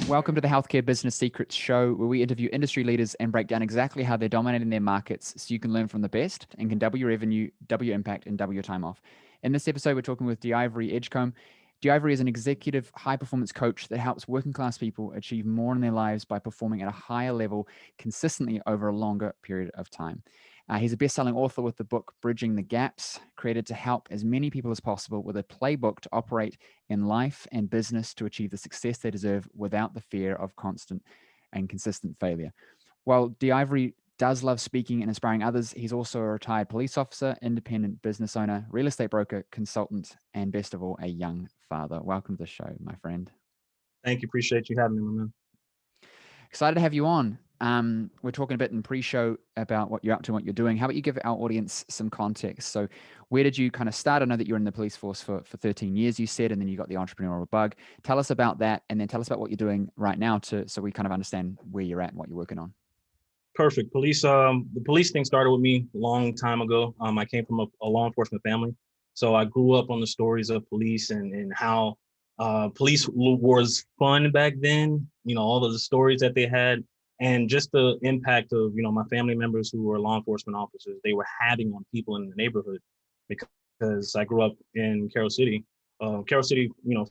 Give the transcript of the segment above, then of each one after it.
Welcome to the Healthcare Business Secrets Show, where we interview industry leaders and break down exactly how they're dominating their markets so you can learn from the best and can double your revenue, double your impact, and double your time off. In this episode, we're talking with Dilvory Edgecomb. Dilvory is an executive high-performance coach that helps working-class people achieve more in their lives by performing at a higher level consistently over a longer period of time. He's a best-selling author with the book Bridging the Gaps, created to help as many people as possible with a playbook to operate in life and business to achieve the success they deserve without the fear of constant and consistent failure. While Dilvory does love speaking and inspiring others, he's also a retired police officer, independent business owner, real estate broker, consultant, and best of all, a young father. Welcome to the show, my friend. Thank you. Appreciate you having me, my man. Excited to have you on. We're talking a bit in pre-show about what you're up to and what you're doing. How about you give our audience some context? So where did you kind of start? I know that you were in the police force for 13 years, you said, and then you got the entrepreneurial bug. Tell us about that, and then tell us about what you're doing right now so we kind of understand where you're at and what you're working on. Perfect. The police thing started with me a long time ago. I came from a law enforcement family. So I grew up on the stories of police and how police was fun back then, all of the stories that they had and just the impact of, my family members who were law enforcement officers, they were having on people in the neighborhood because I grew up in Carroll City,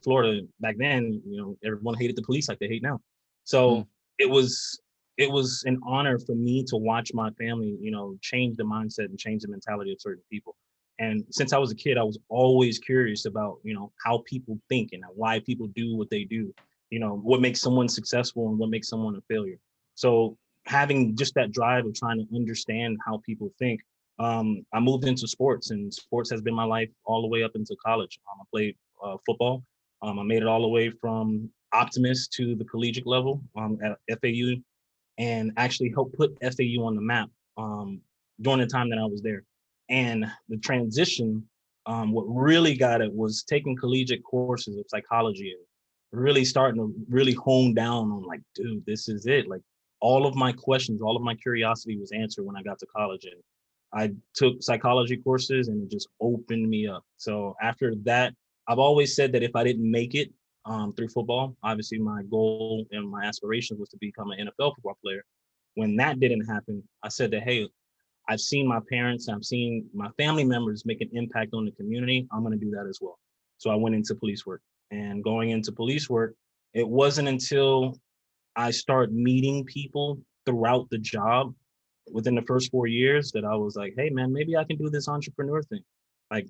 Florida. Back then, everyone hated the police like they hate now. So it was an honor for me to watch my family, change the mindset and change the mentality of certain people. And since I was a kid, I was always curious about, how people think and why people do what they do, what makes someone successful and what makes someone a failure. So having just that drive of trying to understand how people think, I moved into sports, and sports has been my life all the way up into college. I played football. I made it all the way from optimist to the collegiate level at FAU, and actually helped put FAU on the map during the time that I was there. And the transition, what really got it was taking collegiate courses of psychology and really starting to really hone down on like, dude, this is it. Like all of my questions, all of my curiosity was answered when I got to college. And I took psychology courses and it just opened me up. So after that, I've always said that if I didn't make it through football, obviously my goal and my aspirations was to become an NFL football player. When that didn't happen, I said that, hey, I've seen my parents, I've seen my family members make an impact on the community. I'm going to do that as well. So I went into police work. And going into police work, it wasn't until I started meeting people throughout the job within the first 4 years that I was like, hey, man, maybe I can do this entrepreneur thing. Like,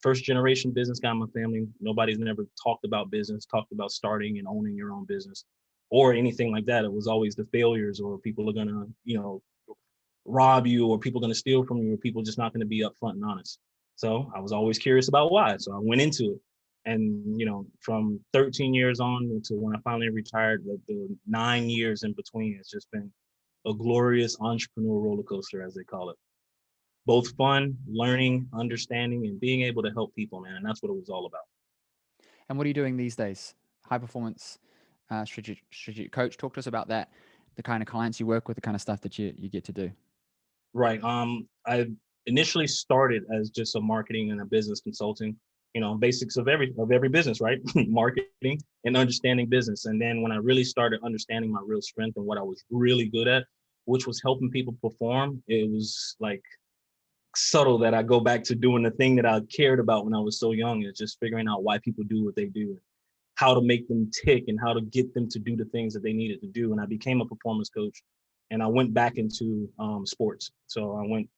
first generation business guy in my family. Nobody's never talked about business, talked about starting and owning your own business or anything like that. It was always the failures or people are going to, rob you or people going to steal from you or people just not going to be upfront and honest. So I was always curious about why. So I went into it. And, from 13 years on to when I finally retired, the 9 years in between, it's just been a glorious entrepreneurial roller coaster, as they call it. Both fun, learning, understanding, and being able to help people, man. And that's what it was all about. And what are you doing these days? High performance strategic coach. Talk to us about that, the kind of clients you work with, the kind of stuff that you get to do. Right. I initially started as just a marketing and a business consulting, basics of every business, right? Marketing and understanding business. And then when I really started understanding my real strength and what I was really good at, which was helping people perform, it was like subtle that I go back to doing the thing that I cared about when I was so young. Is just figuring out why people do what they do, how to make them tick and how to get them to do the things that they needed to do. And I became a performance coach and I went back into sports. So I went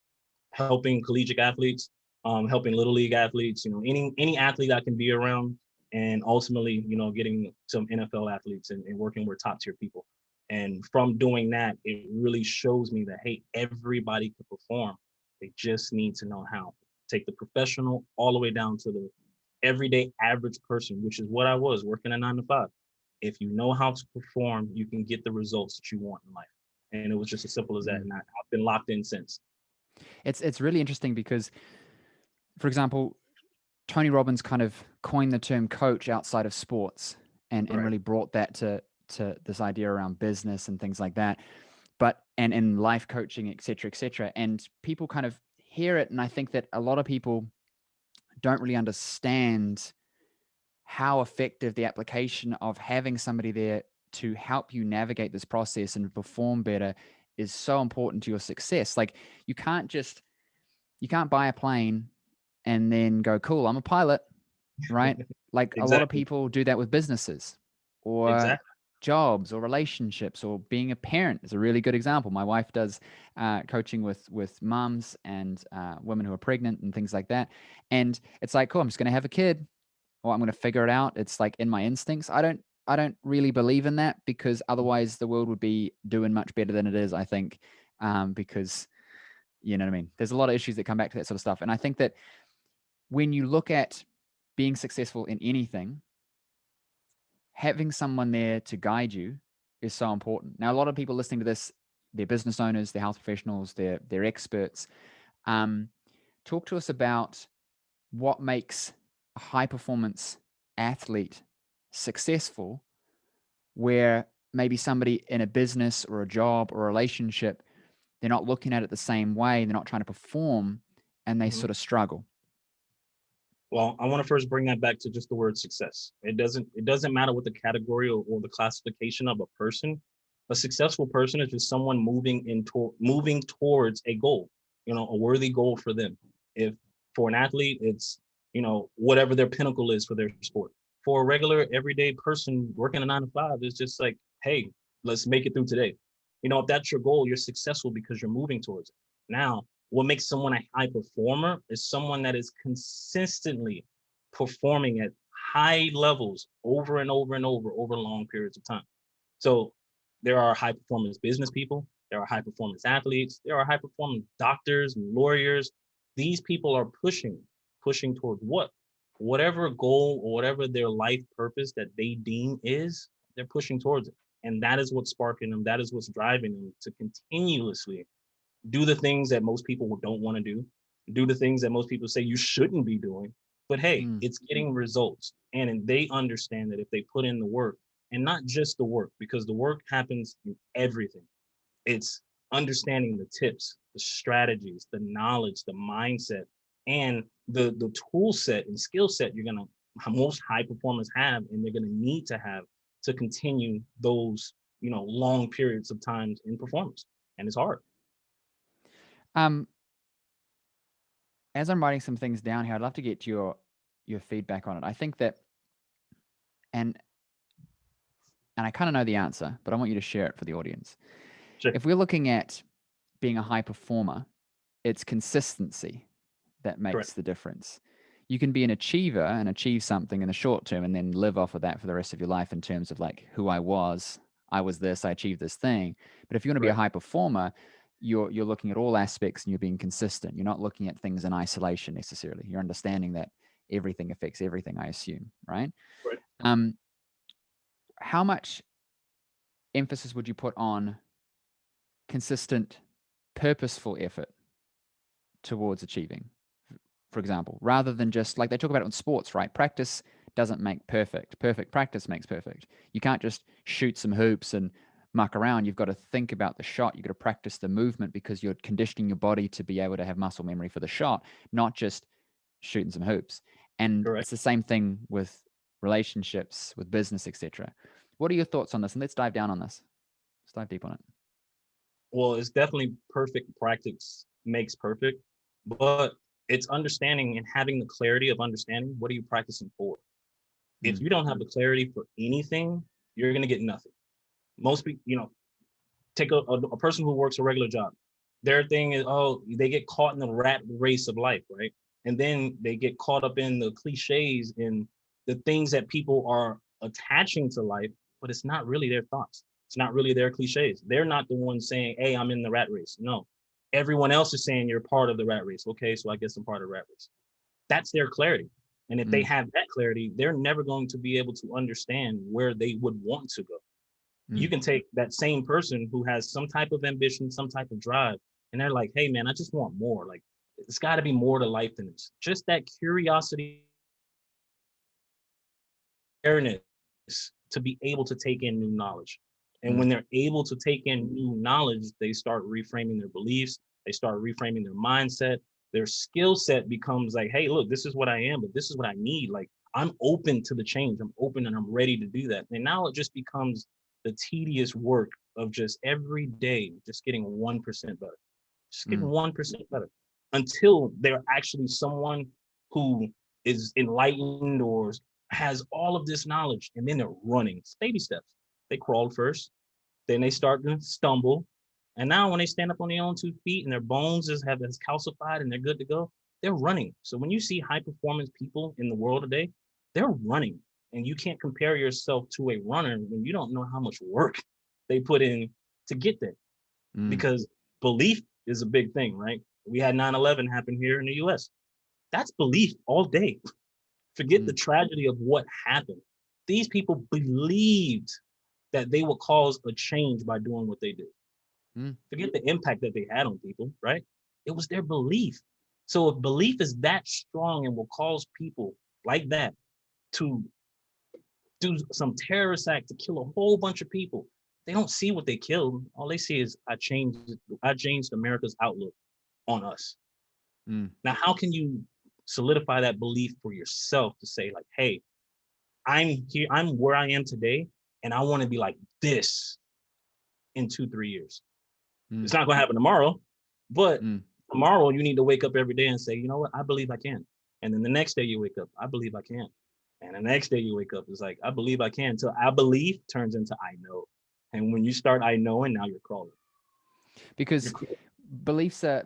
helping collegiate athletes, helping little league athletes, any athlete I can be around, and ultimately, getting some NFL athletes and working with top tier people. And from doing that, it really shows me that, hey, everybody can perform. They just need to know how. Take the professional all the way down to the everyday average person, which is what I was working a 9 to 5. If you know how to perform, you can get the results that you want in life. And it was just as simple as that. And I've been locked in since. It's really interesting because, for example, Tony Robbins kind of coined the term coach outside of sports and really brought that to this idea around business and things like that. But and in life coaching, et cetera, et cetera. And people kind of hear it. And I think that a lot of people don't really understand how effective the application of having somebody there to help you navigate this process and perform better is so important to your success. Like you can't buy a plane and then go, cool, I'm a pilot, right? Like a lot of Exactly. people do that with businesses or Exactly. jobs or relationships, or being a parent is a really good example. My wife does coaching with mums and women who are pregnant and things like that. And it's like, cool, I'm just going to have a kid, or I'm going to figure it out. It's like in my instincts. I don't really believe in that, because otherwise the world would be doing much better than it is, I think, because you know what I mean? There's a lot of issues that come back to that sort of stuff. And I think that when you look at being successful in anything, having someone there to guide you is so important. Now, a lot of people listening to this, they're business owners, they're health professionals, they're experts. Talk to us about what makes a high performance athlete successful, where maybe somebody in a business or a job or a relationship, they're not looking at it the same way, they're not trying to perform, and they Mhm. sort of struggle. Well, I want to first bring that back to just the word success. It doesn't matter what the category or the classification of a person. A successful person is just someone moving towards a goal, a worthy goal for them. If for an athlete, it's whatever their pinnacle is for their sport. For a regular everyday person working a 9 to 5, it's just like, hey, let's make it through today. If that's your goal, you're successful because you're moving towards it. Now, what makes someone a high performer is someone that is consistently performing at high levels over and over and over long periods of time. So there are high performance business people, there are high performance athletes, there are high performance doctors and lawyers. These people are pushing toward whatever goal or whatever their life purpose that they deem is, they're pushing towards it. And that is what's sparking them. That is what's driving them to continuously do the things that most people don't want to do the things that most people say you shouldn't be doing. But hey, Mm. it's getting results. And they understand that if they put in the work, and not just the work, because the work happens in everything. It's understanding the tips, the strategies, the knowledge, the mindset, and the tool set and skill set most high performers have, and they're gonna need to have to continue those, long periods of times in performance. And it's hard. Um, as I'm writing some things down here, I'd love to get your feedback on it. I think that, and I kind of know the answer, but I want you to share it for the audience. Sure. If we're looking at being a high performer, it's consistency that makes Correct. the difference. You can be an achiever and achieve something in the short term and then live off of that for the rest of your life in terms of like who I was this, I achieved this thing. But if you want to be a Correct. high performer, you're looking at all aspects and you're being consistent. You're not looking at things in isolation necessarily. You're understanding that everything affects everything, I assume, right? Correct. Um, how much emphasis would you put on consistent, purposeful effort towards achieving, for example, rather than just like they talk about it in sports, right? Practice doesn't make perfect. Perfect practice makes perfect. You can't just shoot some hoops and muck around. You've got to think about the shot. You've got to practice the movement because you're conditioning your body to be able to have muscle memory for the shot, not just shooting some hoops. And Correct. it's the same thing with relationships, with business, etc. What are your thoughts on this? And let's dive down on this. Let's dive deep on it. Well, it's definitely perfect practice makes perfect, but it's understanding and having the clarity of understanding what are you practicing for. If Mm. you don't have the clarity for anything, you're gonna get nothing. Most people, take a person who works a regular job. Their thing is, oh, they get caught in the rat race of life, right? And then they get caught up in the cliches and the things that people are attaching to life, but it's not really their thoughts. It's not really their cliches. They're not the ones saying, hey, I'm in the rat race. No, everyone else is saying you're part of the rat race. Okay, so I guess I'm part of the rat race. That's their clarity. And if they Mm. have that clarity, they're never going to be able to understand where they would want to go. You Mm. can take that same person who has some type of ambition, some type of drive, and they're like, hey, man, I just want more. Like, it's got to be more to life than this. Just that curiosity, awareness to be able to take in new knowledge. And Mm. when they're able to take in new knowledge, they start reframing their beliefs, they start reframing their mindset. Their skill set becomes like, hey, look, this is what I am, but this is what I need. Like, I'm open to the change. I'm open and I'm ready to do that. And now it just becomes the tedious work of just every day, just getting 1% better, just getting 1% better until they're actually someone who is enlightened or has all of this knowledge. And then they're running. It's baby steps. They crawled first, then they start to stumble. And now when they stand up on their own 2 feet and their bones has calcified and they're good to go, they're running. So when you see high performance people in the world today, they're running. And you can't compare yourself to a runner when you don't know how much work they put in to get there. Because belief is a big thing, right? We had 9/11 happen here in the US. That's belief all day. Forget the tragedy of what happened. These people believed that they would cause a change by doing what they did. Forget the impact that they had on people, right? It was their belief. So if belief is that strong and will cause people like that to do some terrorist act to kill a whole bunch of people, they don't see what they killed. All they see is I changed America's outlook on us. Now, how can you solidify that belief for yourself to say like, hey, I'm here, I'm where I am today, and I want to be like this in 2-3 years. It's not going to happen tomorrow, but tomorrow you need to wake up every day and say, you know what, I believe I can. And then the next day you wake up, I believe I can. And the next day you wake up, it's like, I believe I can. So I believe turns into I know. And when you start I knowing, now you're crawling. Because beliefs are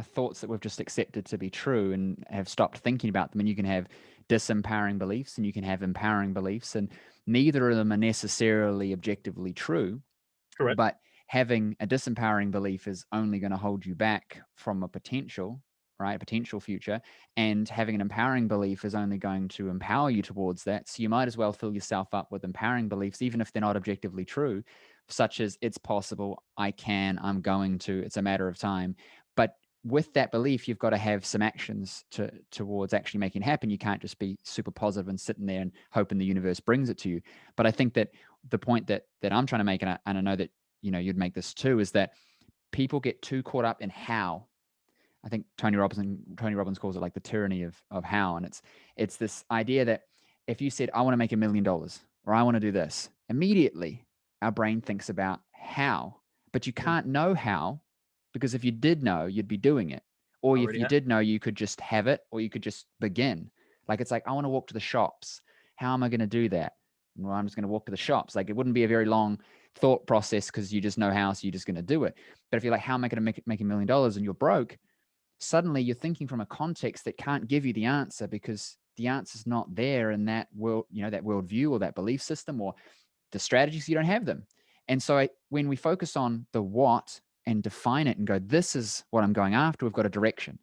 thoughts that we've just accepted to be true and have stopped thinking about them. And you can have disempowering beliefs and you can have empowering beliefs, and neither of them are necessarily objectively true. Correct. But having a disempowering belief is only going to hold you back from a potential, right? A potential future. And having an empowering belief is only going to empower you towards that. So you might as well fill yourself up with empowering beliefs, even if they're not objectively true, such as it's possible, I can, I'm going to, it's a matter of time. But with that belief, you've got to have some actions towards actually making it happen. You can't just be super positive and sitting there and hoping the universe brings it to you. But I think that the point that I'm trying to make, and I know that you'd make this too, is that people get too caught up in how. I think Tony Robbins calls it like the tyranny of how. And it's this idea that if you said, I want to make $1 million or I want to do this, immediately our brain thinks about how, but you can't know how, because if you did know, you'd be doing it. Or if you did know, you could just have it, or you could just begin. Like, it's like, I want to walk to the shops. How am I going to do that? Well, I'm just going to walk to the shops. Like, it wouldn't be a very long thought process because you just know how, so you're just going to do it. But if you're like, how am I going to make $1 million, and you're broke, suddenly you're thinking from a context that can't give you the answer, because the answer's not there in that world, that worldview or that belief system or the strategies. You don't have them. And so when we focus on the what and define it and go, this is what I'm going after, we've got a direction.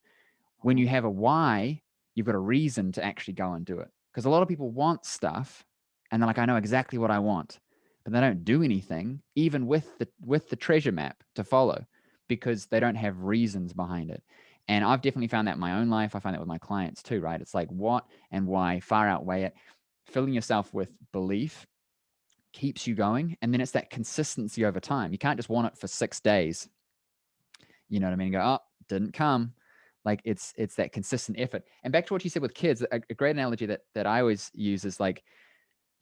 When you have a why, you've got a reason to actually go and do it. Because a lot of people want stuff and they're like, I know exactly what I want, but they don't do anything, even with the treasure map to follow, because they don't have reasons behind it. And I've definitely found that in my own life. I find that with my clients too, right? It's like what and why far outweigh it. Filling yourself with belief keeps you going. And then it's that consistency over time. You can't just want it for 6 days. You know what I mean? And go, oh, didn't come. Like it's that consistent effort. And back to what you said with kids, a great analogy that I always use is like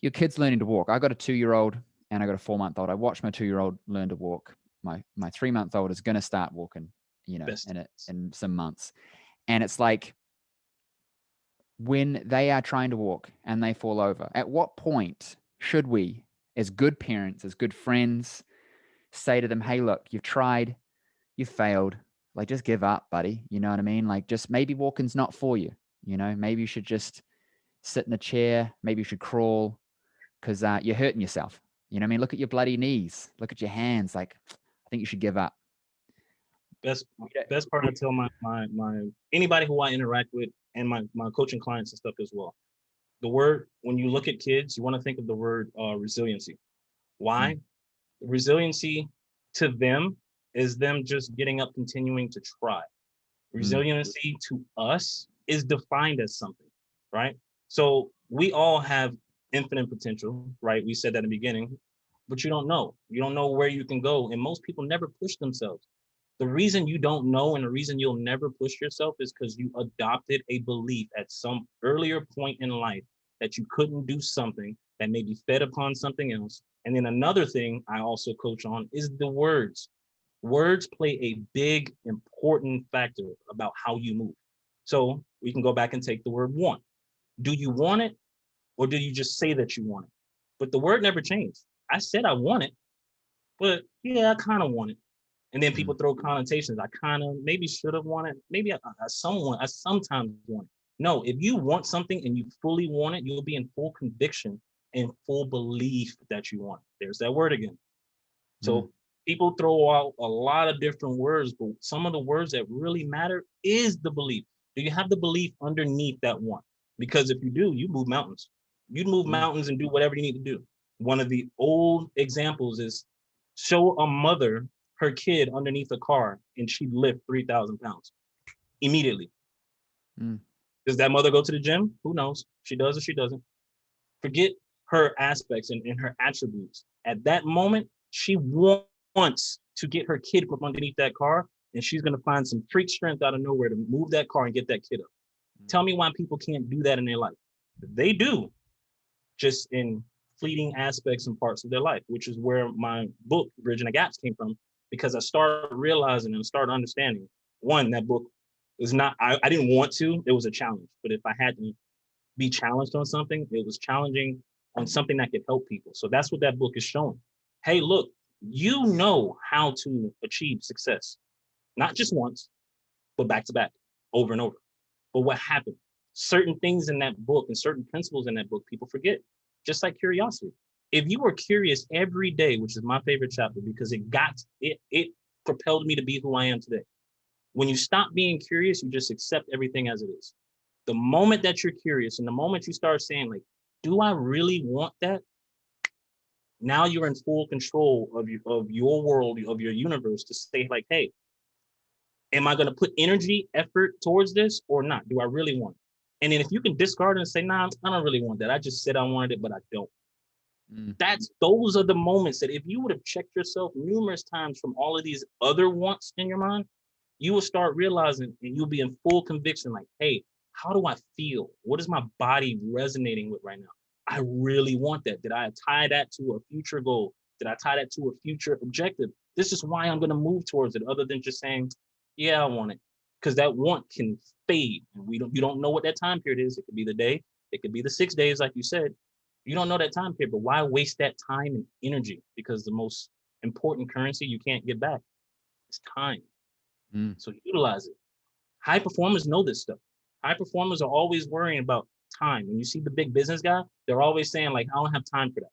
your kid's learning to walk. I got a 2-year-old and I got a 4-month-old. I watched my 2-year-old learn to walk. My 3-month-old is going to start walking, in some months. And it's like, when they are trying to walk and they fall over, at what point should we, as good parents, as good friends, say to them, hey, look, you've tried, you've failed, like, just give up, buddy. You know what I mean? Like, just maybe walking's not for you. Maybe you should just sit in a chair. Maybe you should crawl, because you're hurting yourself. You know what I mean? Look at your bloody knees. Look at your hands. Like, I think you should give up. Best part I tell my anybody who I interact with, and my coaching clients and stuff as well. The word, when you look at kids, you want to think of the word resiliency. Why? Resiliency to them is them just getting up, continuing to try. Resiliency to us is defined as something, right? So we all have infinite potential, right? We said that in the beginning, but you don't know. You don't know where you can go. And most people never push themselves. The reason you don't know and the reason you'll never push yourself is because you adopted a belief at some earlier point in life that you couldn't do something, that may be fed upon something else. And then another thing I also coach on is the words. Words play a big, important factor about how you move. So we can go back and take the word want. Do you want it, or do you just say that you want it? But the word never changed. I said I want it, but yeah, I kind of want it. And then people throw connotations. I kind of maybe should have wanted. Maybe I sometimes want it. No, if you want something and you fully want it, you'll be in full conviction and full belief that you want it. There's that word again. So people throw out a lot of different words, but some of the words that really matter is the belief. Do you have the belief underneath that want? Because if you do, you move mountains. You'd move mountains and do whatever you need to do. One of the old examples is show a mother her kid underneath a car and she'd lift 3,000 pounds immediately. Does that mother go to the gym? Who knows? She does or she doesn't. Forget her aspects and her attributes. At that moment, she wants to get her kid from underneath that car, and she's going to find some freak strength out of nowhere to move that car and get that kid up. Tell me why people can't do that in their life. They do, just in fleeting aspects and parts of their life, which is where my book, Bridging the Gaps, came from, because I started realizing and started understanding, one, that book is not, I didn't want to, it was a challenge. But if I had to be challenged on something, it was challenging on something that could help people. So that's what that book is showing. Hey, look, you know how to achieve success, not just once, but back to back, over and over. But what happened? Certain things in that book and certain principles in that book, people forget, just like curiosity. If you were curious every day, which is my favorite chapter because it propelled me to be who I am today. When you stop being curious, you just accept everything as it is. The moment that you're curious and the moment you start saying, like, do I really want that? Now you're in full control of your world, of your universe, to say, like, hey, am I going to put energy, effort towards this or not? Do I really want it? And then if you can discard it and say, nah, I don't really want that. I just said I wanted it, but I don't. Those are the moments that if you would have checked yourself numerous times from all of these other wants in your mind, you will start realizing and you'll be in full conviction, like, hey, how do I feel? What is my body resonating with right now? I really want that. Did I tie that to a future goal? Did I tie that to a future objective? This is why I'm going to move towards it, other than just saying, yeah, I want it. Because that want can fade. And you don't know what that time period is. It could be the day, it could be the 6 days, like you said. You don't know that time period, but why waste that time and energy? Because the most important currency you can't get back is time. So utilize it. High performers know this stuff. High performers are always worrying about time. When you see the big business guy, they're always saying, like, I don't have time for that.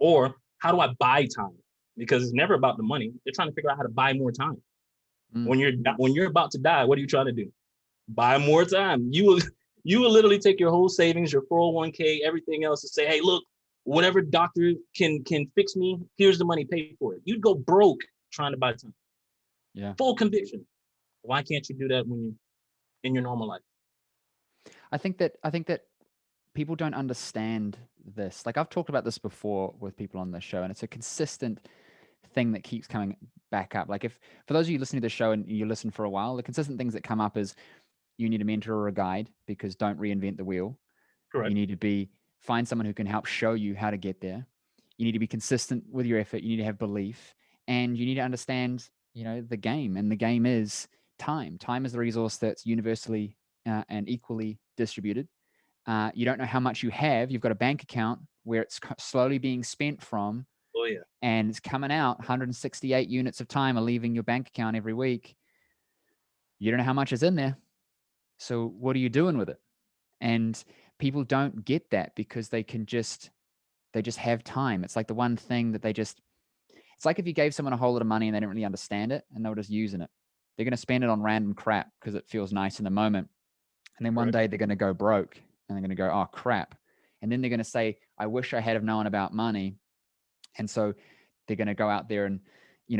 Or how do I buy time? Because it's never about the money. They're trying to figure out how to buy more time. When you're about to die, what are you trying to do? Buy more time. You will literally take your whole savings, your 401k, everything else, and say, hey, look, whatever doctor can fix me, here's the money, pay for it. You'd go broke trying to buy time. Yeah. Full conviction. Why can't you do that when you in your normal life? I think that people don't understand this. Like, I've talked about this before with people on the show, and it's a consistent thing that keeps coming back up. Like, if for those of you listening to the show and you listen for a while, the consistent things that come up is you need a mentor or a guide, because don't reinvent the wheel. Correct. You need to find someone who can help show you how to get there. You need to be consistent with your effort. You need to have belief, and you need to understand, the game. And the game is time. Time is the resource that's universally and equally distributed. You don't know how much you have. You've got a bank account where it's slowly being spent from. Oh, yeah. And it's coming out. 168 units of time are leaving your bank account every week. You don't know how much is in there. So what are you doing with it? And people don't get that because they just have time. It's like the one thing that it's like if you gave someone a whole lot of money and they didn't really understand it and they were just using it. They're going to spend it on random crap because it feels nice in the moment. And then one day they're going to go broke and they're going to go, oh, crap. And then they're going to say, I wish I had known about money. And so they're going to go out there and,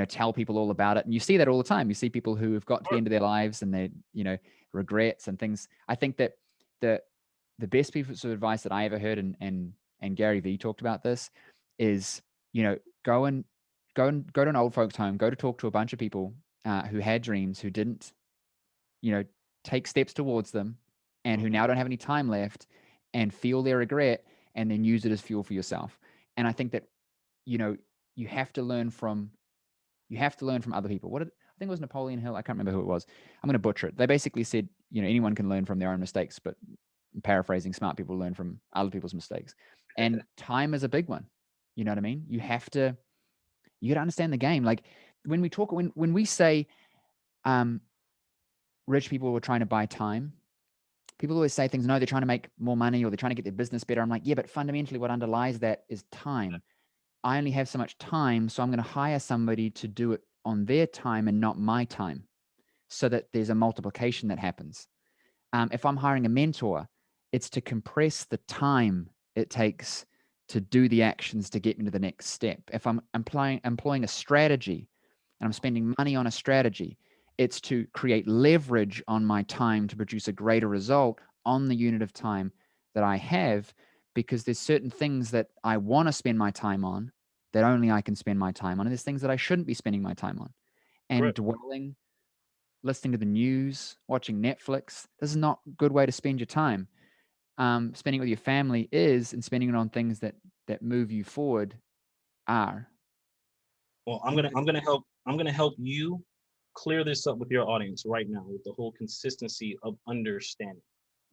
tell people all about it. And you see that all the time. You see people who have got to the end of their lives and they, regrets and things. I think that the best piece of advice that I ever heard, and Gary Vee talked about this, is, go to an old folks home, go to talk to a bunch of people who had dreams, who didn't, take steps towards them, and who now don't have any time left, and feel their regret, and then use it as fuel for yourself. And I think that, you have to learn from other people. I think it was Napoleon Hill. I can't remember who it was. I'm going to butcher it. They basically said, anyone can learn from their own mistakes, but paraphrasing, smart people learn from other people's mistakes. And time is a big one. You know what I mean? You got to understand the game. Like when we say, rich people were trying to buy time, people always say things, no, they're trying to make more money or they're trying to get their business better. I'm like, yeah, but fundamentally what underlies that is time. I only have so much time, so I'm going to hire somebody to do it on their time and not my time, so that there's a multiplication that happens. If I'm hiring a mentor, it's to compress the time it takes to do the actions to get me to the next step. If I'm employing a strategy and I'm spending money on a strategy, it's to create leverage on my time to produce a greater result on the unit of time that I have, because there's certain things that I want to spend my time on that only I can spend my time on. And there's things that I shouldn't be spending my time on. And dwelling, listening to the news, watching Netflix, this is not a good way to spend your time. Spending it with your family is, and spending it on things that move you forward are. Well, I'm gonna help you clear this up with your audience right now with the whole consistency of understanding.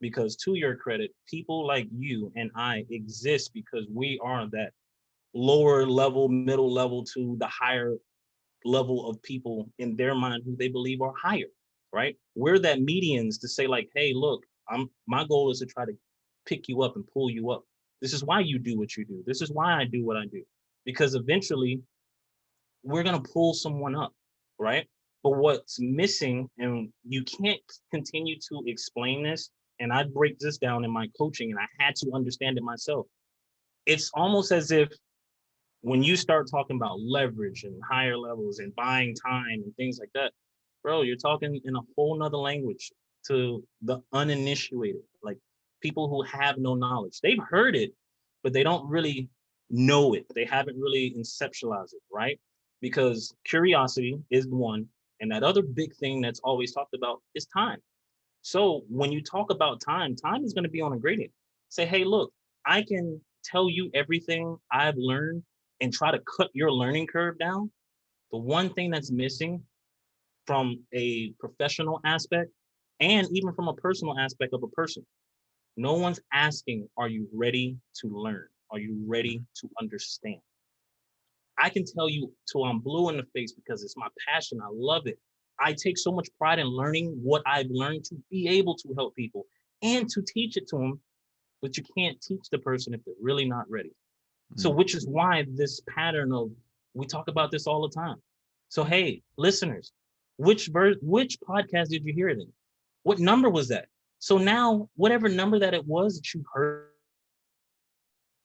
Because to your credit, people like you and I exist because we are that lower level, middle level to the higher level of people in their mind who they believe are higher, right? We're that medians to say like, hey, look, my goal is to try to pick you up and pull you up. This is why you do what you do. This is why I do what I do. Because eventually we're going to pull someone up, right? But what's missing, and you can't continue to explain this, and I break this down in my coaching, and I had to understand it myself. It's almost as if when you start talking about leverage and higher levels and buying time and things like that, bro, you're talking in a whole nother language to the uninitiated, like people who have no knowledge. They've heard it, but they don't really know it. They haven't really conceptualized it, right? Because curiosity is one. And that other big thing that's always talked about is time. So when you talk about time, time is going to be on a gradient. Say, hey, look, I can tell you everything I've learned and try to cut your learning curve down. The one thing that's missing from a professional aspect and even from a personal aspect of a person, no one's asking, are you ready to learn? Are you ready to understand? I can tell you till I'm blue in the face because it's my passion. I love it. I take so much pride in learning what I've learned to be able to help people and to teach it to them, but you can't teach the person if they're really not ready. So, which is why this pattern of, we talk about this all the time. So, hey, listeners, which podcast did you hear it in? What number was that? So now, whatever number that it was that you heard,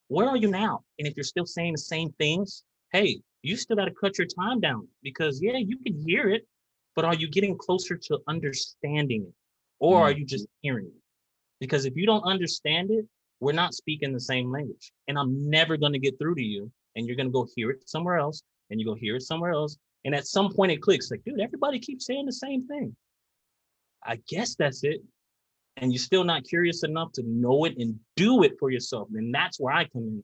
where are you now? And if you're still saying the same things, hey, you still got to cut your time down because, yeah, you can hear it, but are you getting closer to understanding it? Or are you just hearing it? Because if you don't understand it, we're not speaking the same language. And I'm never going to get through to you. And you're going to go hear it somewhere else. And you go hear it somewhere else. And at some point it clicks like, dude, everybody keeps saying the same thing. I guess that's it. And you're still not curious enough to know it and do it for yourself. And that's where I come in.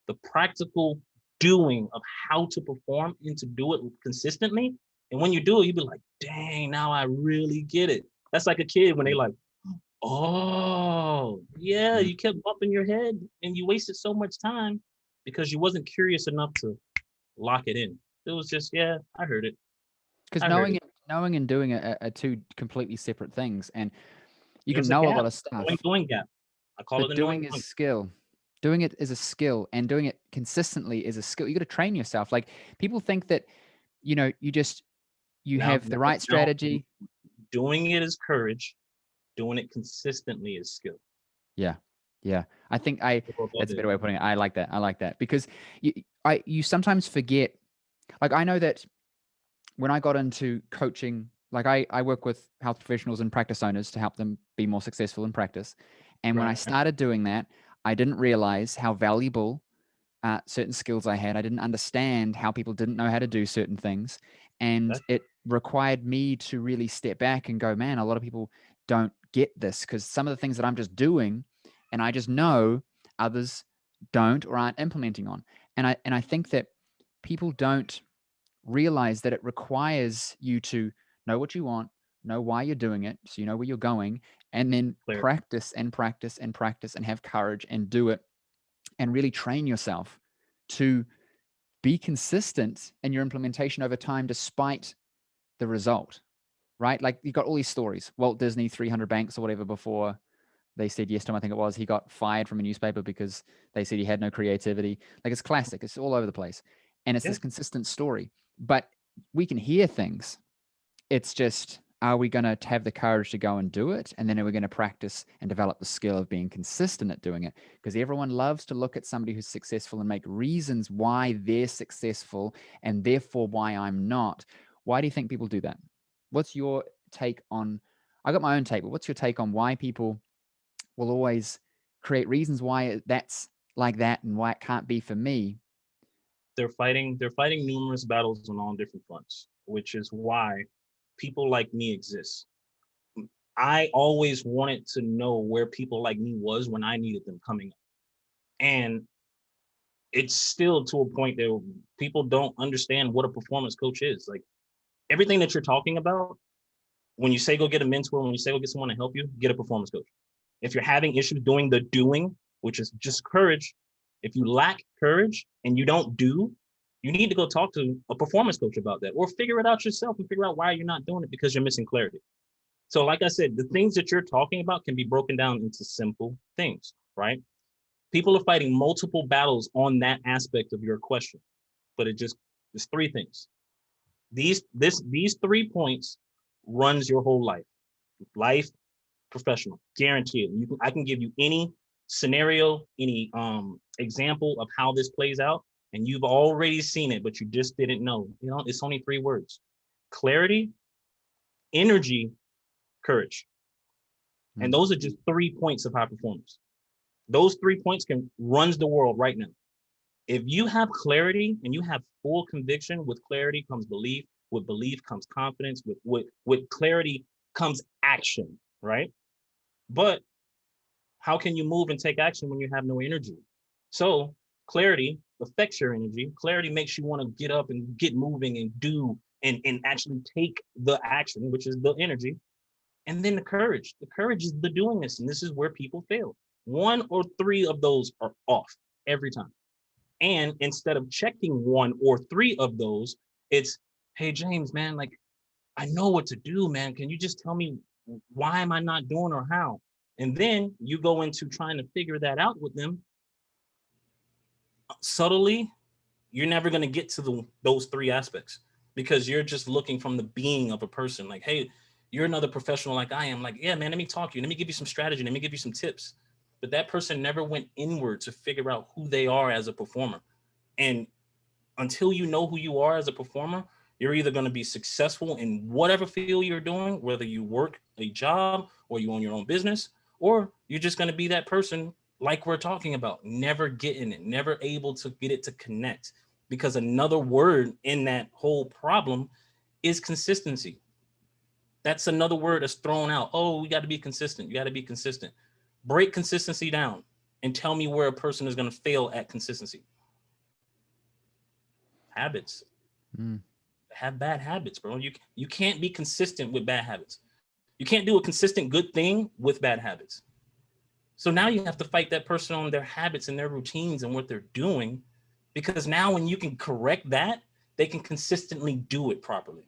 The practical doing of how to perform and to do it consistently. And when you do it, you be like, dang, now I really get it. That's like a kid when they like, oh, yeah, you kept bumping your head and you wasted so much time because you wasn't curious enough to lock it in. It was just, yeah, I heard it. Because knowing and doing are two completely separate things. And you can know a lot of stuff. Doing gap. I call it the doing is skill. Doing it is a skill, and doing it consistently is a skill. You got to train yourself. Like people think that, you have the right strategy. Doing it is courage. Doing it consistently is skill. Yeah. Yeah. I think that's a better way of putting it. I like that because you sometimes forget, like I know that when I got into coaching, like I work with health professionals and practice owners to help them be more successful in practice. And when I started doing that, I didn't realize how valuable certain skills I had. I didn't understand how people didn't know how to do certain things. And it required me to really step back and go, man, a lot of people don't get this because some of the things that I'm just doing and I just know others don't or aren't implementing on. And I think that people don't realize that it requires you to know what you want, know why you're doing it, so you know where you're going, and then Clear. practice and practice and practice and have courage and do it and really train yourself to be consistent in your implementation over time despite the result, right? Like you got all these stories. Walt Disney, 300 banks or whatever before they said yes to him, I think it was. He got fired from a newspaper because they said he had no creativity. Like it's classic. It's all over the place. And it's Yeah. this consistent story. But we can hear things. It's just, are we going to have the courage to go and do it? And then are we going to practice and develop the skill of being consistent at doing it? Because everyone loves to look at somebody who's successful and make reasons why they're successful and therefore why I'm not. Why do you think people do that? What's your take on, I got my own take, but what's your take on why people will always create reasons why that's like that and why it can't be for me? They're fighting numerous battles on all different fronts, which is why people like me exist. I always wanted to know where people like me was when I needed them coming up. And it's still to a point that people don't understand what a performance coach is. Like everything that you're talking about, when you say go get a mentor, when you say go get someone to help you, get a performance coach. If you're having issues doing the doing, which is just courage, if you lack courage and you don't do, you need to go talk to a performance coach about that, or figure it out yourself and figure out why you're not doing it because you're missing clarity. So like I said, the things that you're talking about can be broken down into simple things, right? People are fighting multiple battles on that aspect of your question, but it's three things. These 3 points runs your whole life, professional, guaranteed. I can give you any scenario, any example of how this plays out, and you've already seen it, but you just didn't know. You know, it's only 3 words: clarity, energy, courage. And those are just 3 points of high performance. Those 3 points can runs the world right now. If you have clarity and you have full conviction, with clarity comes belief. With belief comes confidence. With clarity comes action, right? But how can you move and take action when you have no energy? So clarity affects your energy. Clarity makes you want to get up and get moving and do and actually take the action, which is the energy. And then the courage. The courage is the doing this. And this is where people fail. 1 or 3 of those are off every time. And instead of checking 1 or 3 of those, it's, hey, James, man, like, I know what to do, man. Can you just tell me why am I not doing or how? And then you go into trying to figure that out with them subtly. You're never going to get to those 3 aspects because you're just looking from the being of a person. Like, hey, you're another professional like I am. Like, yeah, man, let me talk to you. Let me give you some strategy. Let me give you some tips. But that person never went inward to figure out who they are as a performer. And until you know who you are as a performer, you're either going to be successful in whatever field you're doing, whether you work a job or you own your own business, or you're just going to be that person like we're talking about, never getting it, never able to get it to connect. Because another word in that whole problem is consistency. That's another word that's thrown out. Oh, we got to be consistent. You got to be consistent. Break consistency down and tell me where a person is going to fail at consistency. Habits. Have bad habits, bro. You can't be consistent with bad habits. You can't do a consistent good thing with bad habits. So now you have to fight that person on their habits and their routines and what they're doing, because now when you can correct that, they can consistently do it properly.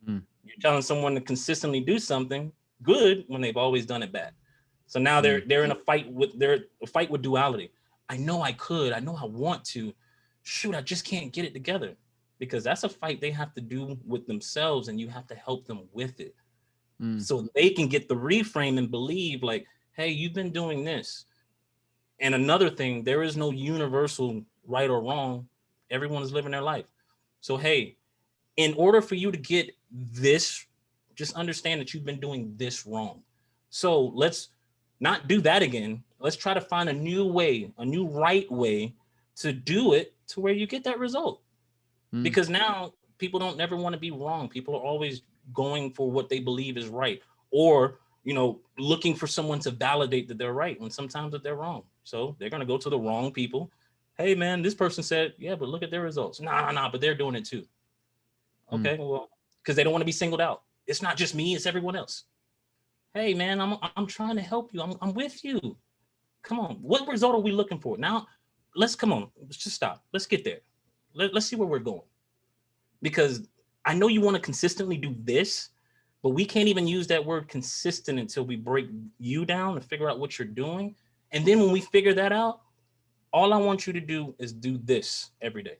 You're telling someone to consistently do something good when they've always done it bad. So now they're in a fight with duality. I know I could. I know I want to. Shoot, I just can't get it together. Because that's a fight they have to do with themselves, and you have to help them with it. So they can get the reframe and believe like, hey, you've been doing this. And another thing, there is no universal right or wrong. Everyone is living their life. So, hey, in order for you to get this, just understand that you've been doing this wrong. So let's not do that again. Let's try to find a new way, a new right way to do it to where you get that result. Because now people don't never want to be wrong. People are always going for what they believe is right, or, looking for someone to validate that they're right when sometimes that they're wrong. So they're going to go to the wrong people. Hey, man, this person said, yeah, but look at their results. Nah, but they're doing it too. Okay, well, because they don't want to be singled out. It's not just me, it's everyone else. Hey, man, I'm trying to help you. I'm with you. Come on. What result are we looking for? Now, come on. Let's just stop. Let's get there. Let's see where we're going. Because I know you want to consistently do this, but we can't even use that word consistent until we break you down and figure out what you're doing. And then when we figure that out, all I want you to do is do this every day.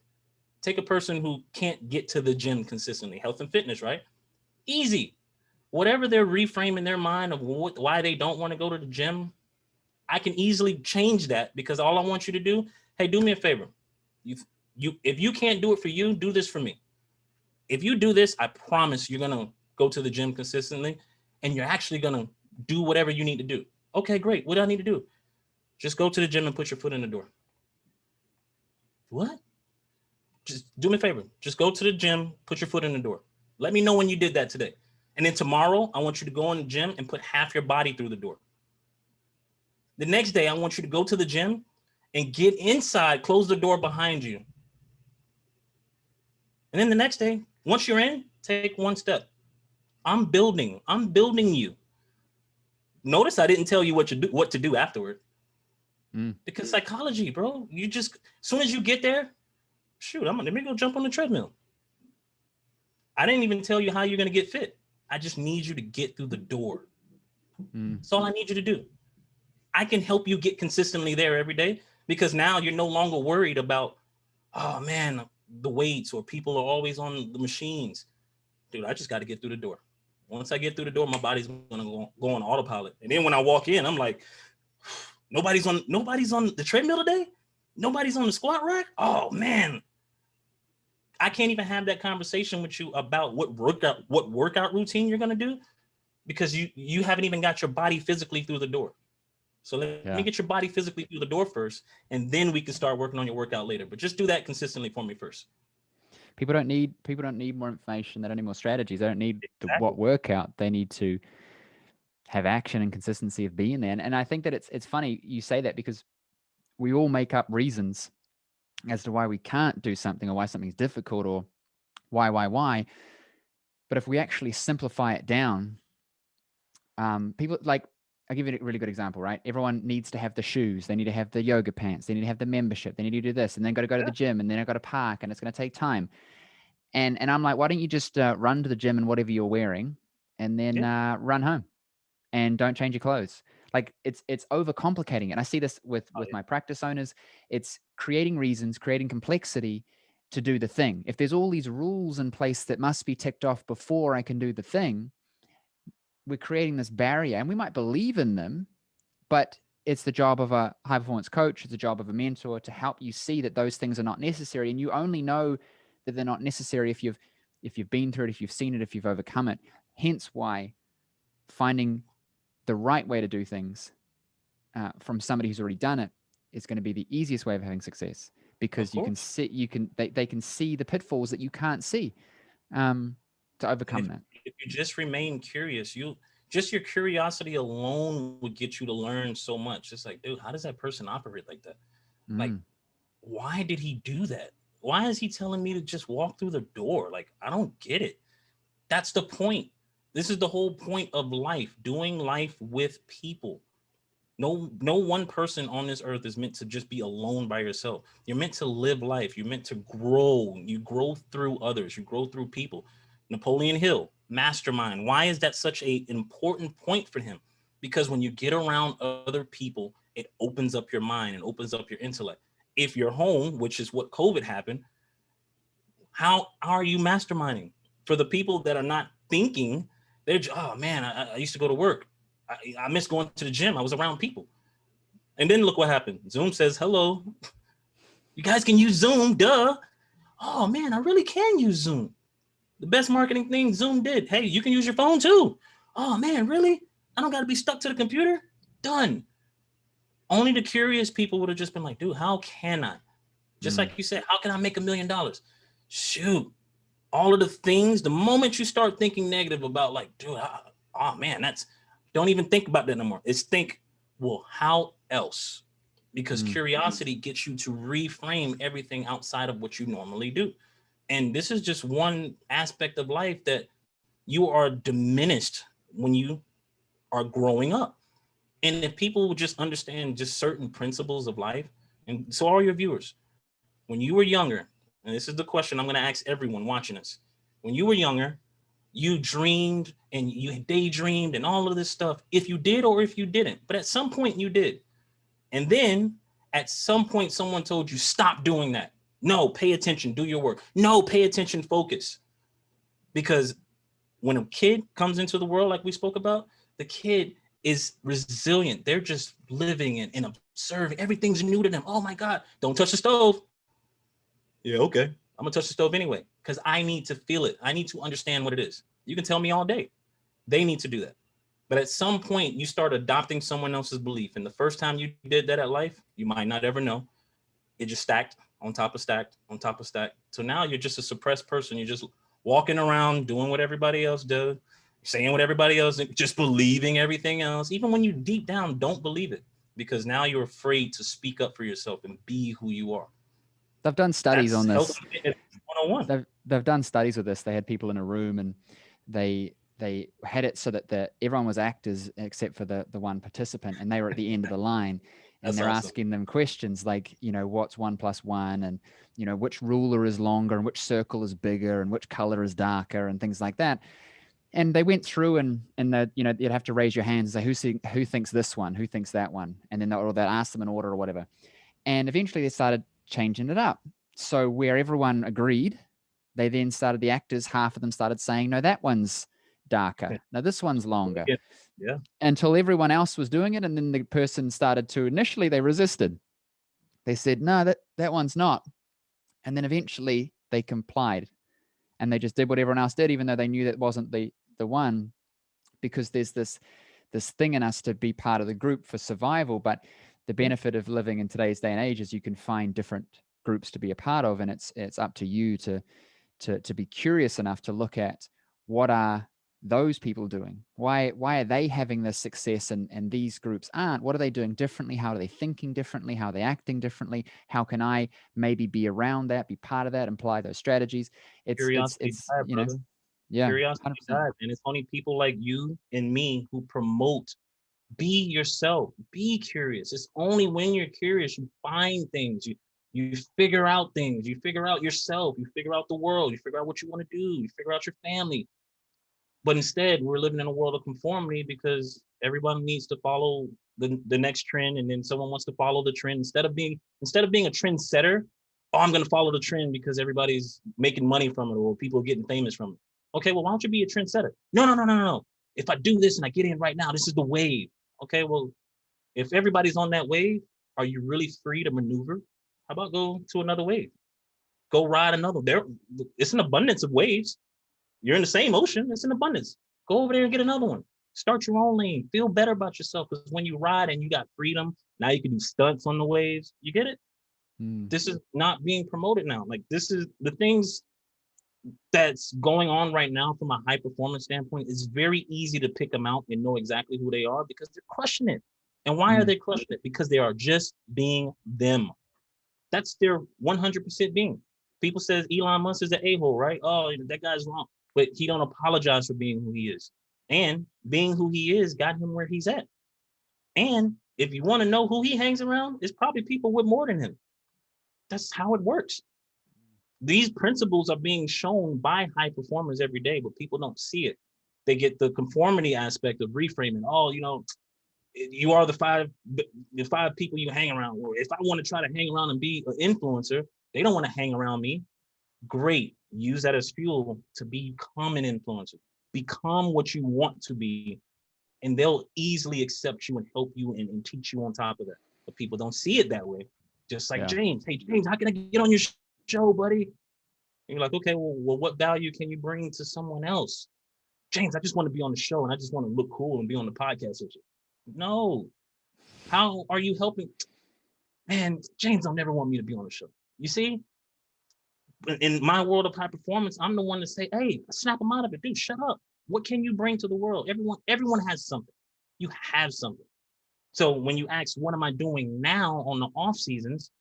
Take a person who can't get to the gym consistently, health and fitness, right? Easy. Whatever they're reframing their mind of why they don't want to go to the gym, I can easily change that, because all I want you to do, hey, do me a favor. If you can't do it for you, do this for me. If you do this, I promise you're going to go to the gym consistently, and you're actually going to do whatever you need to do. Okay, great. What do I need to do? Just go to the gym and put your foot in the door. What? Just do me a favor. Just go to the gym, put your foot in the door. Let me know when you did that today. And then tomorrow, I want you to go in the gym and put half your body through the door. The next day, I want you to go to the gym and get inside, close the door behind you. And then the next day, once you're in, take one step. I'm building you. Notice I didn't tell you what to do afterward. Because psychology, bro, you just, as soon as you get there, shoot, let me go jump on the treadmill. I didn't even tell you how you're going to get fit. I just need you to get through the door. That's all I need you to do. I can help you get consistently there every day, because now you're no longer worried about, oh man, the weights, or people are always on the machines. Dude, I just got to get through the door. Once I get through the door, my body's going to go on autopilot. And then when I walk in, I'm like, nobody's on the treadmill today? Nobody's on the squat rack? Oh man. I can't even have that conversation with you about what workout routine you're going to do, because you haven't even got your body physically through the door. So let me get your body physically through the door first, and then we can start working on your workout later. But just do that consistently for me first. People don't need more information. They don't need more strategies. They don't need what workout. They need to have action and consistency of being there. And I think that it's funny you say that, because we all make up reasons as to why we can't do something, or why something's difficult, or why. But if we actually simplify it down, people, like, I'll give you a really good example, right? Everyone needs to have the shoes. They need to have the yoga pants. They need to have the membership. They need to do this, and then got to go to the gym, and then I got to park, and it's going to take time. And I'm like, why don't you just run to the gym in whatever you're wearing, and then run home, and don't change your clothes. Like, it's overcomplicating it. And I see this with my practice owners. It's creating reasons, creating complexity to do the thing. If there's all these rules in place that must be ticked off before I can do the thing, we're creating this barrier, and we might believe in them, but it's the job of a high performance coach, it's the job of a mentor to help you see that those things are not necessary. And you only know that they're not necessary if you've been through it, if you've seen it, if you've overcome it. Hence why finding the right way to do things from somebody who's already done it is going to be the easiest way of having success, because they can see the pitfalls that you can't see to overcome that. If you just remain curious, just your curiosity alone would get you to learn so much. It's like, dude, how does that person operate like that? Like, why did he do that? Why is he telling me to just walk through the door? Like, I don't get it. That's the point. This is the whole point of life, doing life with people. No one person on this earth is meant to just be alone by yourself. You're meant to live life. You're meant to grow. You grow through others. You grow through people. Napoleon Hill, mastermind. Why is that such an important point for him? Because when you get around other people, it opens up your mind and opens up your intellect. If you're home, which is what COVID happened, how are you masterminding? For the people that are not thinking, they're, oh man, I used to go to work. I miss going to the gym. I was around people. And then look what happened. Zoom says, hello. You guys can use Zoom, duh. Oh man, I really can use Zoom. The best marketing thing Zoom did. Hey, you can use your phone too. Oh man, really? I don't got to be stuck to the computer? Done. Only the curious people would have just been like, dude, how can I? Just like you said, how can I make $1 million? Shoot. All of the things, the moment you start thinking negative about like, dude, oh man, don't even think about that no more. It's think, well, how else? because curiosity gets you to reframe everything outside of what you normally do. And this is just one aspect of life that you are diminished when you are growing up. And if people would just understand just certain principles of life, and so all your viewers, when you were younger, and this is the question I'm going to ask everyone watching us, when you were younger, you dreamed and you daydreamed and all of this stuff, if you did or if you didn't, but at some point you did. And then at some point, someone told you, stop doing that. No, pay attention, do your work. No, pay attention, focus. Because when a kid comes into the world, like we spoke about, the kid is resilient. They're just living and observing. Everything's new to them. Oh my God, don't touch the stove. Yeah, okay. I'm gonna touch the stove anyway, because I need to feel it. I need to understand what it is. You can tell me all day. They need to do that. But at some point, you start adopting someone else's belief. And the first time you did that at life, you might not ever know. It just stacked on top of stacked on top of stacked. So now you're just a suppressed person. You're just walking around doing what everybody else does, saying what everybody else, just believing everything else, even when you deep down don't believe it, because now you're afraid to speak up for yourself and be who you are. They've done studies on this. 101. They've done studies with this. They had people in a room and they had it so that everyone was actors except for the one participant, and they were at the end of the line. And they're awesome. Asking them questions like, what's 1 + 1, and, which ruler is longer and which circle is bigger and which color is darker and things like that. And they went through and you'd have to raise your hands and say, who thinks this one, who thinks that one? And then they'll ask them in order or whatever. And eventually they started changing it up. So where everyone agreed, they then started, the actors, half of them started saying, no, that one's darker. No, this one's longer. Yeah. Until everyone else was doing it. And then the person started to, initially they resisted. They said, no, that one's not. And then eventually they complied and they just did what everyone else did, even though they knew that wasn't the one, because there's this thing in us to be part of the group for survival. But the benefit of living in today's day and age is you can find different groups to be a part of. And it's up to you to be curious enough to look at what are those people doing? Why are they having this success and these groups aren't? What are they doing differently? How are they thinking differently? How are they acting differently? How can I maybe be around that, be part of that, apply those strategies? Curiosity died, brother. Yeah, curiosity died, and it's only people like you and me who promote be yourself, be curious. It's only when you're curious you find things, you figure out things, you figure out yourself, you figure out the world, you figure out what you want to do, you figure out your family. But instead, we're living in a world of conformity because everyone needs to follow the next trend, and then someone wants to follow the trend instead of being a trendsetter. Oh, I'm going to follow the trend because everybody's making money from it or people are getting famous from it. Okay, well, why don't you be a trendsetter? No. If I do this and I get in right now, this is the wave. Okay, well, if everybody's on that wave, are you really free to maneuver? How about go to another wave? Go ride another. It's an abundance of waves. You're in the same ocean. It's an abundance. Go over there and get another one. Start your own lane. Feel better about yourself, because when you ride and you got freedom, now you can do stunts on the waves. You get it? This is not being promoted now. Like, this is the things that's going on right now from a high performance standpoint. It's very easy to pick them out and know exactly who they are because they're crushing it. And why are they crushing it? Because they are just being them. That's their 100% being. People says Elon Musk is an a-hole, right? Oh, that guy's wrong. But he don't apologize for being who he is. And being who he is got him where he's at. And if you want to know who he hangs around, it's probably people with more than him. That's how it works. These principles are being shown by high performers every day, but people don't see it. They get the conformity aspect of reframing. Oh, you are the five people you hang around. Or if I want to try to hang around and be an influencer, they don't want to hang around me. Great. Use that as fuel to become an influencer. Become what you want to be, and they'll easily accept you and help you and teach you on top of that. But people don't see it that way. Just like James. Hey, James, how can I get on your show, buddy? And you're like, okay, well, what value can you bring to someone else? James, I just want to be on the show and I just want to look cool and be on the podcast with you. No. How are you helping? Man, James don't never want me to be on the show. You see? In my world of high performance, I'm the one to say, hey, snap them out of it. Dude, shut up. What can you bring to the world? Everyone has something. You have something. So when you ask, what am I doing now on the off seasons?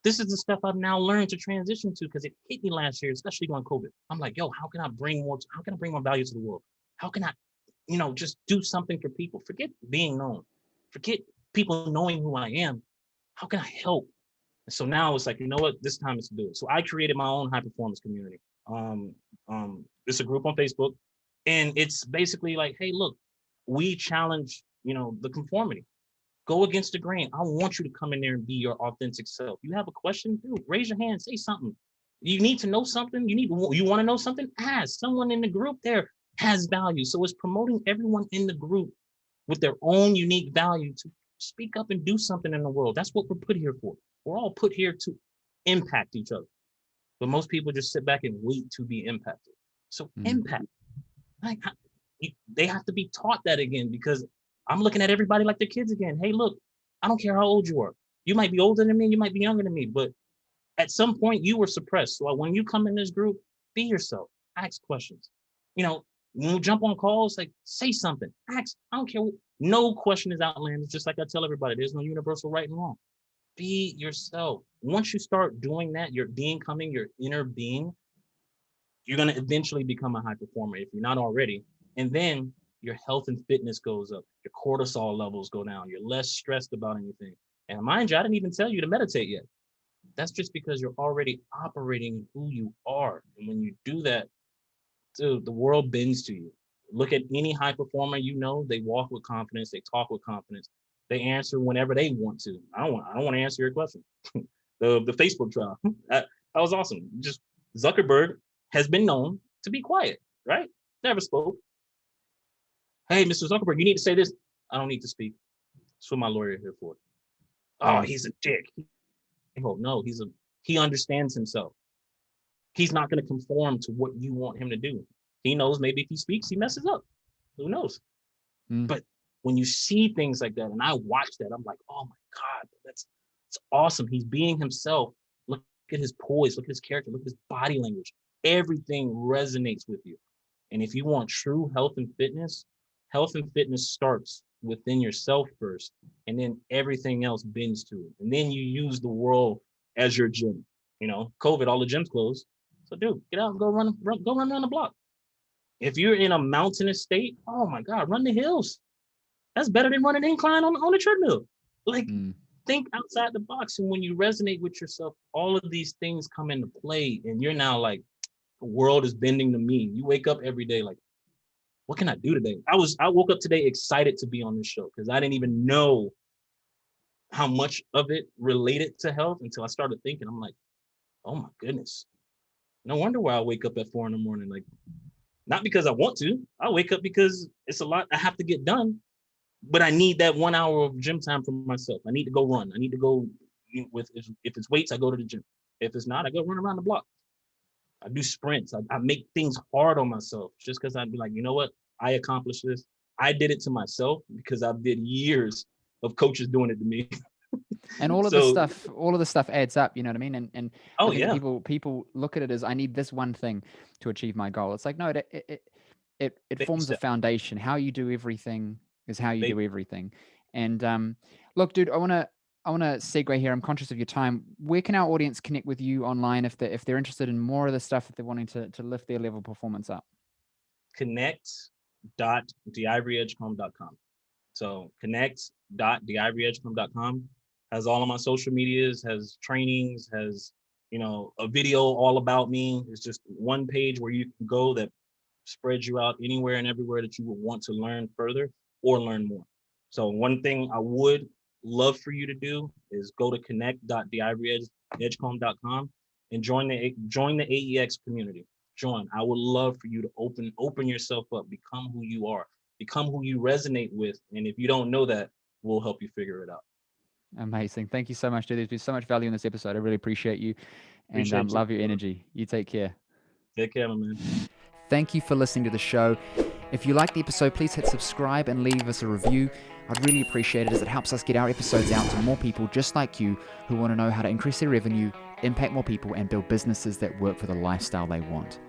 This is the stuff I've now learned to transition to because it hit me last year, especially during COVID. I'm like, yo, how can I bring more value to the world? How can I, just do something for people? Forget being known. Forget people knowing who I am. How can I help? And so now it's like, you know what? This time is to do it. So I created my own high performance community. It's a group on Facebook, and it's basically like, hey, look, we challenge, the conformity. Go against the grain. I want you to come in there and be your authentic self. You have a question, dude, raise your hand, say something. You need to know something. You want to know something? Ask. Someone in the group there has value. So it's promoting everyone in the group with their own unique value to speak up and do something in the world. That's what we're put here for. We're all put here to impact each other. But most people just sit back and wait to be impacted. So impact. Like, they have to be taught that again, because I'm looking at everybody like they're kids again. Hey, look, I don't care how old you are. You might be older than me, you might be younger than me, but at some point you were suppressed. So when you come in this group, be yourself, ask questions. When you jump on calls, like, say something, ask. I don't care. No question is outlandish. Just like I tell everybody, there's no universal right and wrong. Be yourself. Once you start doing that, your inner being, you're going to eventually become a high performer if you're not already. And then your health and fitness goes up. Your cortisol levels go down. You're less stressed about anything. And mind you, I didn't even tell you to meditate yet. That's just because you're already operating who you are. And when you do that, dude, the world bends to you. Look at any high performer, they walk with confidence. They talk with confidence. They answer whenever they want to. I don't want to answer your question. the Facebook trial, that was awesome. Just Zuckerberg has been known to be quiet, right? Never spoke. Hey, Mr. Zuckerberg, you need to say this. I don't need to speak. That's what my lawyer is here for. Oh, he's a dick. No, he understands himself. He's not going to conform to what you want him to do. He knows maybe if he speaks, he messes up. Who knows? But when you see things like that, and I watch that, I'm like, oh my God, that's awesome. He's being himself. Look at his poise, look at his character, look at his body language. Everything resonates with you. And if you want true health and fitness starts within yourself first, and then everything else bends to it. And then you use the world as your gym. COVID, all the gyms closed. So dude, get out and go run around the block. If you're in a mountainous state, oh my God, run the hills. That's better than running incline on a treadmill. Think outside the box. And when you resonate with yourself, all of these things come into play, and you're now like, the world is bending to me. You wake up every day like, what can I do today? I woke up today excited to be on this show because I didn't even know how much of it related to health until I started thinking. I'm like, oh my goodness. No wonder why I wake up at 4 a.m. Like, not because I want to. I wake up because it's a lot I have to get done, but I need that 1 hour of gym time for myself. I need to go run. I need to go if it's weights, I go to the gym. If it's not, I go run around the block. I do sprints. I make things hard on myself just because I'd be like, you know what? I accomplished this. I did it to myself because I did years of coaches doing it to me. And all of the stuff adds up, you know what I mean? And I think people look at it as, I need this one thing to achieve my goal. It's like, no, it forms a foundation. How you do everything is how you do everything. And look, dude, I want to segue here. I'm conscious of your time. Where can our audience connect with you online if they're interested in more of the stuff, if they're wanting to lift their level of performance up? Connect.divoryedgecomb.com. So connect.divoryedgecomb.com has all of my social medias, has trainings, has a video all about me. It's just one page where you can go that spreads you out anywhere and everywhere that you would want to learn further or learn more. So one thing I would love for you to do is go to connect.divoryedgecomb.com and join the AEX community. I would love for you to open yourself up, become who you are, become who you resonate with. And if you don't know that, we'll help you figure it out. Amazing. Thank you so much, dude. There's been so much value in this episode. I really appreciate you and love your energy. You take care. Take care, my man. Thank you for listening to the show. If you liked the episode, please hit subscribe and leave us a review. I'd really appreciate it as it helps us get our episodes out to more people just like you who want to know how to increase their revenue, impact more people, and build businesses that work for the lifestyle they want.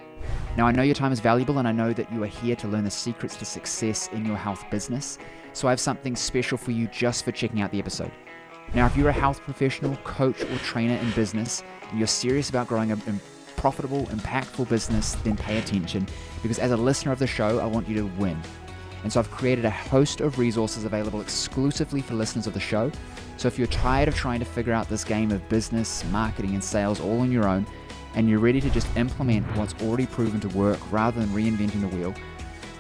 Now, I know your time is valuable, and I know that you are here to learn the secrets to success in your health business. So I have something special for you just for checking out the episode. Now, if you're a health professional, coach, or trainer in business, and you're serious about growing a profitable, impactful business, then pay attention, because as a listener of the show, I want you to win. And so I've created a host of resources available exclusively for listeners of the show. So if you're tired of trying to figure out this game of business, marketing, and sales all on your own, and you're ready to just implement what's already proven to work rather than reinventing the wheel,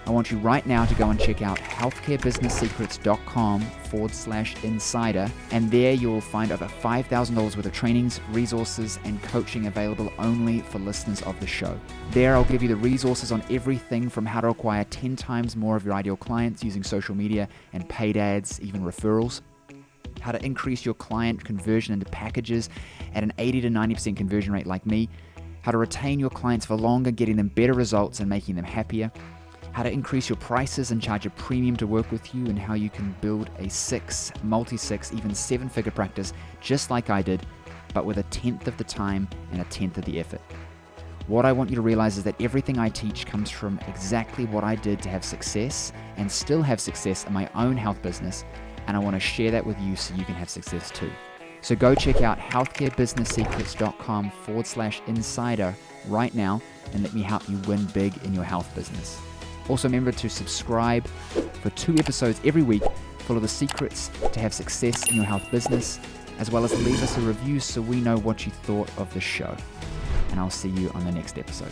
I want you right now to go and check out healthcarebusinesssecrets.com/insider. And there you'll find over $5,000 worth of trainings, resources, and coaching available only for listeners of the show. There I'll give you the resources on everything from how to acquire 10 times more of your ideal clients using social media and paid ads, even referrals, how to increase your client conversion into packages at an 80 to 90% conversion rate like me, how to retain your clients for longer, getting them better results and making them happier, how to increase your prices and charge a premium to work with you, and how you can build a multi-six, even 7-figure practice just like I did, but with 1/10 of the time and 1/10 of the effort. What I want you to realize is that everything I teach comes from exactly what I did to have success and still have success in my own health business, and I want to share that with you so you can have success too. So go check out healthcarebusinesssecrets.com/insider right now and let me help you win big in your health business. Also remember to subscribe for 2 episodes every week full of the secrets to have success in your health business, as well as leave us a review so we know what you thought of the show. And I'll see you on the next episode.